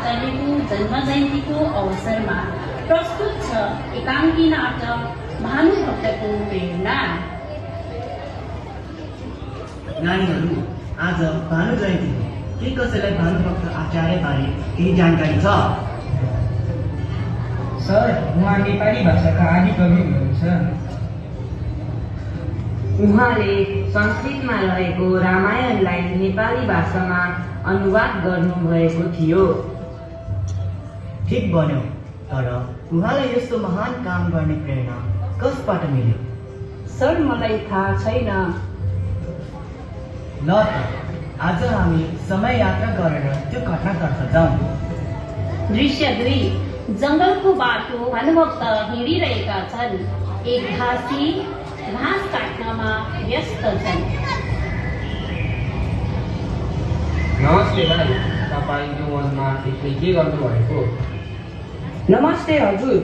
आचार्यको जन्म जयन्तीको अवसरमा प्रस्तुत छ एकाङ्की नाटक भानुभक्तको प्रेरणा। नानीहरू, आज भानु जयन्ती हो। के कसैलाई भानुभक्त आचार्य बारे केही जानकारी छ? सर, उहाँ नेपाली भाषाका आदि कवि हुनुहुन्छ। उहाँले संस्कृतमा रहेको रामायणलाई नेपाली भाषामा अनुवाद गर्नुभएको थियो। ठिक भन्यो, तर उहाँलाई यस्तो महान काम गर्ने प्रेरणा कसबाट मिल्यो? सर, मलाई थाहा छैन। ल त आज हामी समय यात्रा गरेर त्यो घटनातर्फ जाउँ। दृश्य 2। जंगलको बाटो भानुभक्त हिँडिरहेका छन्। एक घाँसी घाँस काट्नमा व्यस्त छन्। नमस्ते भाइ, तपाईँ यो वनमा एक्लै के गर्नुभएको? नमस्ते हजुर,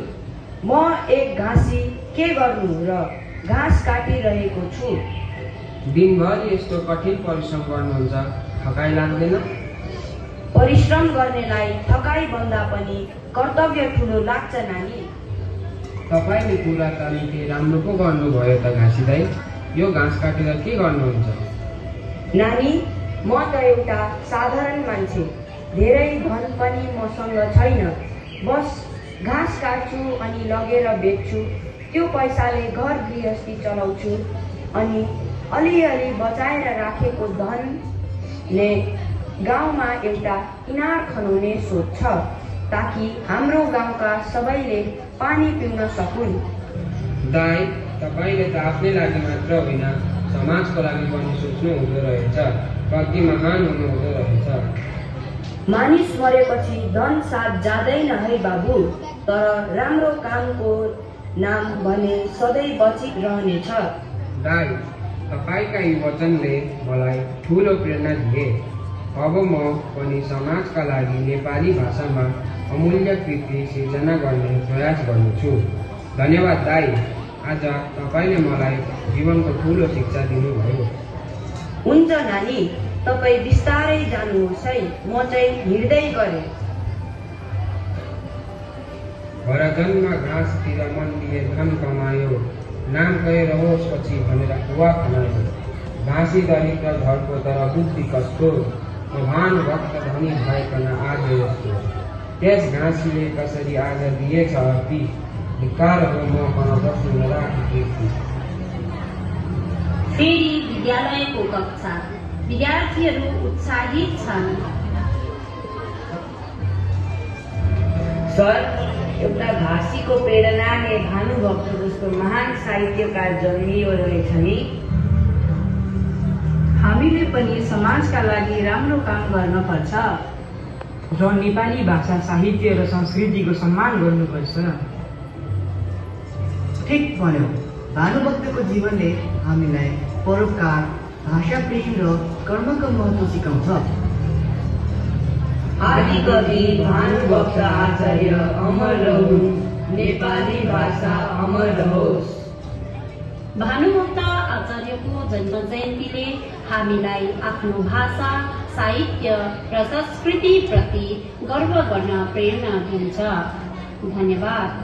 म एक घाँसी के गर्नु र घाँस काटिरहेको छु। दिनभरि यस्तो कठिन परिश्रम गर्नुहुन्छ, थकाइ लाग्दैन? परिश्रम गर्नेलाई थकाइ भन्दा पनि कर्तव्य ठुलो लाग्छ नानी। तपाईँले कुरा त निकै राम्रो पो गर्नुभयो त घाँसी दाइ। यो घाँस काटेर के गर्नुहुन्छ? नानी, म त एउटा साधारण मान्छे। धेरै धन पनि मसँग छैन। बस घाँस काट्छु अनि लगेर बेच्छु। त्यो पैसाले घर गृहस्थी चलाउँछु अनि अलिअलि बचाएर राखेको धनले गाउँमा एउटा इनार खनाउने सोच छ, ताकि हाम्रो गाउँका सबैले पानी पिउन सकुन्। दाइ, तपाईँले त आफ्नै लागि मात्र होइन, समाजको लागि पनि सोच्नु हुँदो रहेछ। कति महान हुनुहुँदो रहेछ। मानिस मरेपछि धन साथ जाँदैन है बाबु, तर राम्रो कामको नाम भने सधैँ बचिरहनेछ। दाइ, तपाईँका यी वचनले मलाई ठुलो प्रेरणा दिए। अब म पनि समाजका लागि नेपाली भाषामा अमूल्य कृति सिर्जना गर्ने प्रयास गर्नेछु। धन्यवाद दाइ, आज तपाईँले मलाई जीवनको ठुलो शिक्षा दिनुभयो। हुन्छ नानी, तपाईँ बिस्तारै जानुहोस् है, म चाहिँ हिँड्दै गरेँ। भरजन्म घाँसतिर मन दिए धन कमायो, नाम गए रहोस् पछि भनेर खुवा खनायो। घाँसी दरिद्र घरको तर बुद्धि कस्तो, भानुभक्त धनी भएकन आज यस्तो। त्यस घाँसीले कसरी आज दिएछ अर्ती, धिक्कार हो म कहाँ बस्नु नराखी कीर्ति। फेरि विद्यालयको कक्षा। विद्यार्थीहरू उत्साहित छन्। सर, एउटा घाँसीको प्रेरणाले भानुभक्त जस्तो महान साहित्यकार जन्मियो रहेछ नि। हामीले पनि समाजका लागि राम्रो काम गर्न पर्छ र नेपाली भाषा, साहित्य र संस्कृतिको सम्मान गर्नुपर्छ। ठिक भन्यो, भानुभक्तको जीवनले हामीलाई परोपकार, भाषा प्रेम र कर्मको महत्त्व सिकाउँछ। आदि कवि भानुभक्त आचार्य अमर रहुन्, नेपाली भाषा अमर रहोस्। भानुभक्त आचार्यको जन्म जयन्तीले हामीलाई आफ्नो भाषा, साहित्य र संस्कृति प्रति गर्व गर्न प्रेरणा दिन्छ। धन्यवाद।